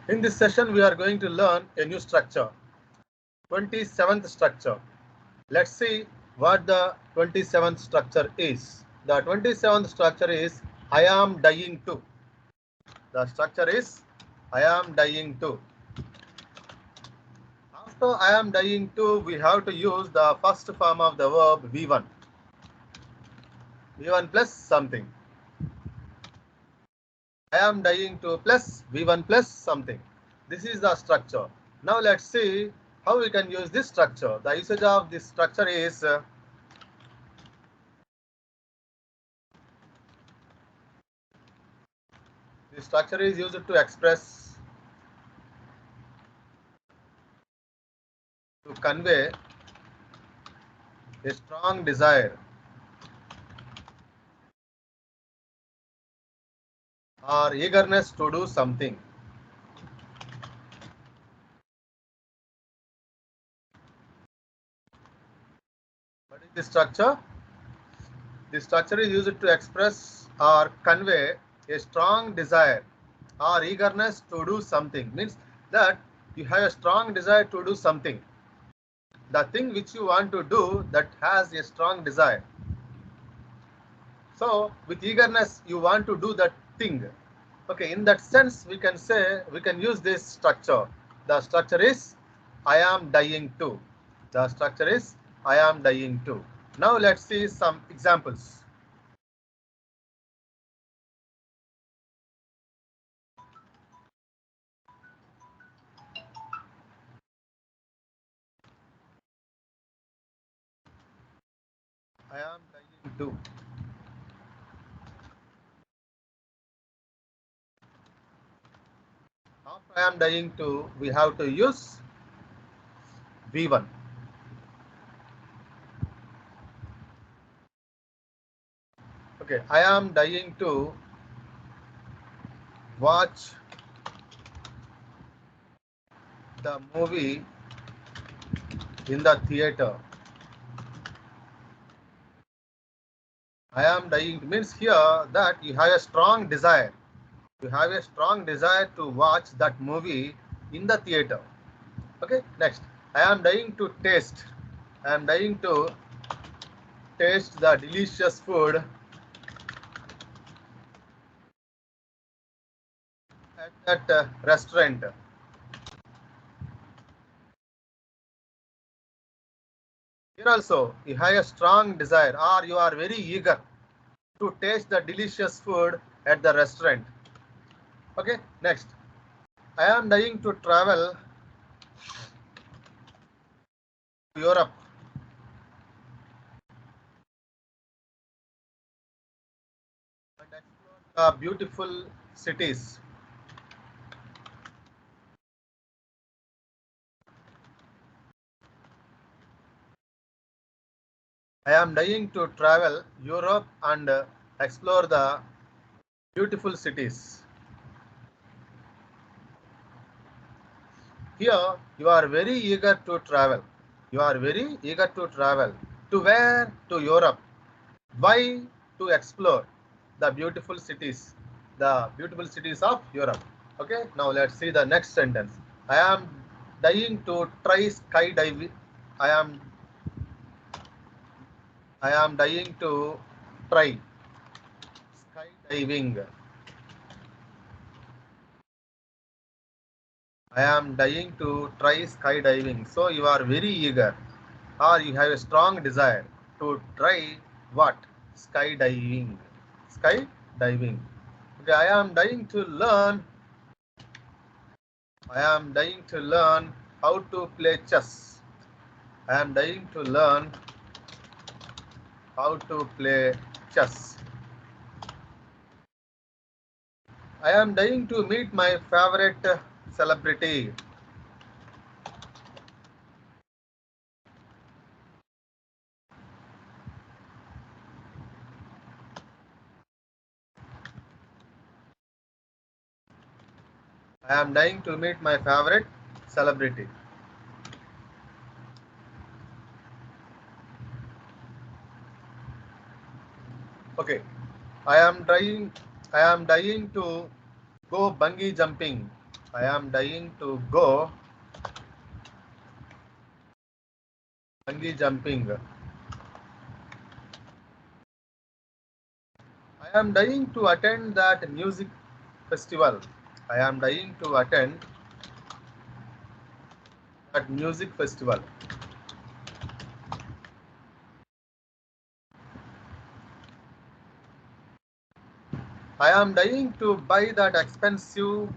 In this session, we are going to learn a new structure, 27th structure. Let's see what the 27th structure is. The 27th structure is I am dying to. The structure is I am dying to. After I am dying to, we have to use the first form of the verb V1. V1 plus something. I am dying to plus V1 plus something. This is the structure. Now let's see how we can use this structure. The usage of this structure is the structure is used to express, to convey a strong desire or eagerness to do something. What is the structure? The structure is used to express or convey a strong desire or eagerness to do something. Means that you have a strong desire to do something. The thing which you want to do that has a strong desire. So with eagerness you want to do that thing. Okay, in that sense we can say, we can use this structure. The structure is I am dying to. The structure is I am dying to. Now let's see some examples. I am dying to. After I am dying to, we have to use V1. Okay, I am dying to watch the movie in the theater. I am dying means here that you have a strong desire. You have a strong desire to watch that movie in the theater. Okay, next. I am dying to taste. I am dying to taste the delicious food at that restaurant. Here also, you have a strong desire or you are very eager to taste the delicious food at the restaurant. Okay, next. I am dying to travel to Europe and explore the beautiful cities. I am dying to travel Europe and explore the beautiful cities. Here, you are very eager to travel. You are very eager to travel. To where? To Europe. Why? To explore the beautiful cities. The beautiful cities of Europe. Okay, now let's see the next sentence. I am dying to try skydiving. I am I am dying to try skydiving. I am dying to try skydiving. So you are very eager or you have a strong desire to try what? Skydiving. Skydiving. Okay, I am dying to learn. I am dying to learn how to play chess. I am dying to learn how to play chess. I am dying to meet my favorite celebrity. I am dying to meet my favorite celebrity. Okay. I am dying to go bungee jumping. I am dying to go bungee jumping. I am dying to attend that music festival. I am dying to attend that music festival. I am dying to buy that expensive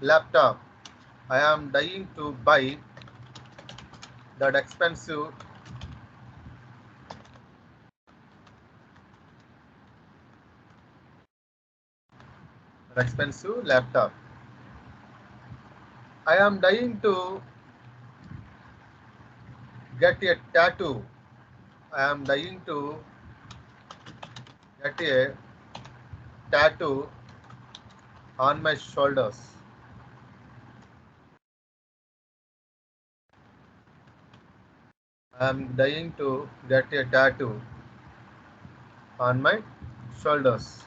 laptop. I am dying to buy that expensive laptop. I am dying to get a tattoo. I am dying to get a tattoo on my shoulders. I am dying to get a tattoo on my shoulders.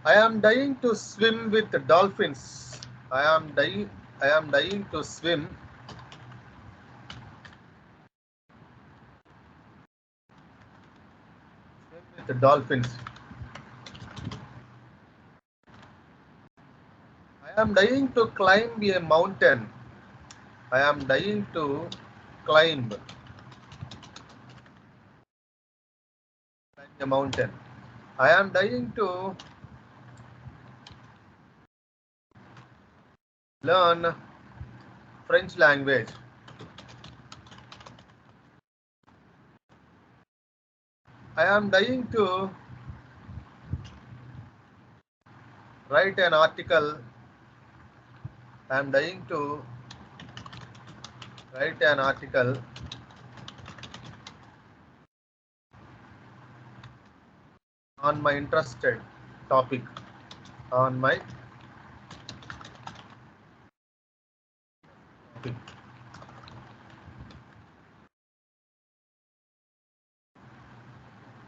I am dying to swim with dolphins. I am dying. I am dying to swim with dolphins. I am dying to climb a mountain. I am dying to climb a mountain. I am dying to learn French language. I am dying to write an article. I am dying to write an article on my interested topic. On my topic.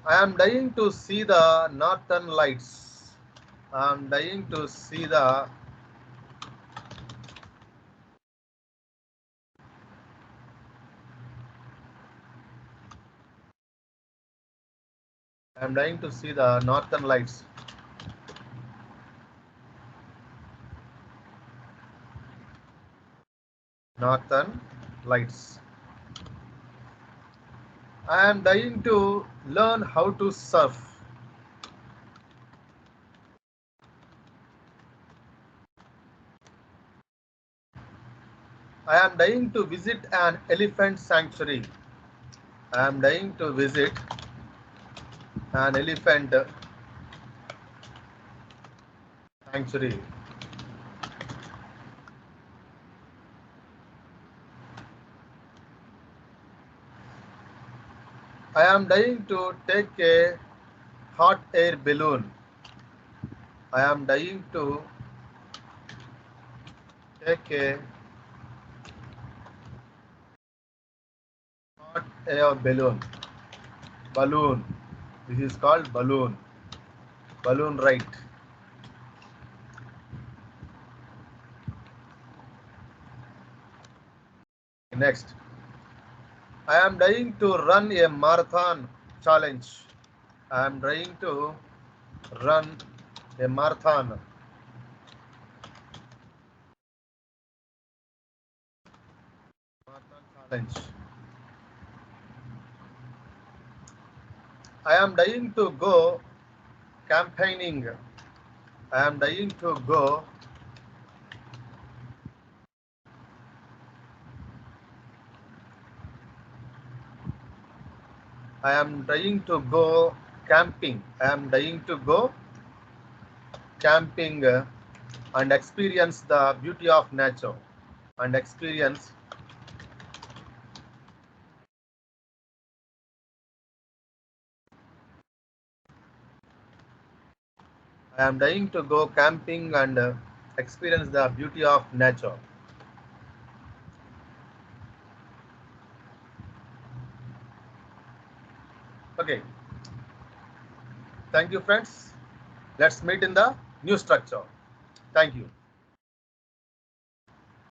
I am dying to see the northern lights. I am dying to see the I am dying to see the northern lights. Northern lights. I am dying to learn how to surf. I am dying to visit an elephant sanctuary. I am dying to visit an elephant sanctuary. I am dying to take a hot air balloon. I am dying to take a hot air balloon. Balloon. This is called balloon. Balloon ride. Next. I am dying to run a marathon challenge. I am trying to run a marathon challenge. I am dying to go campaigning. I am dying to go I am trying to go camping. I am dying to go camping and experience the beauty of nature and experience I am dying to go camping and experience the beauty of nature. Okay, Thank you, friends. Let's meet in the new structure. Thank you.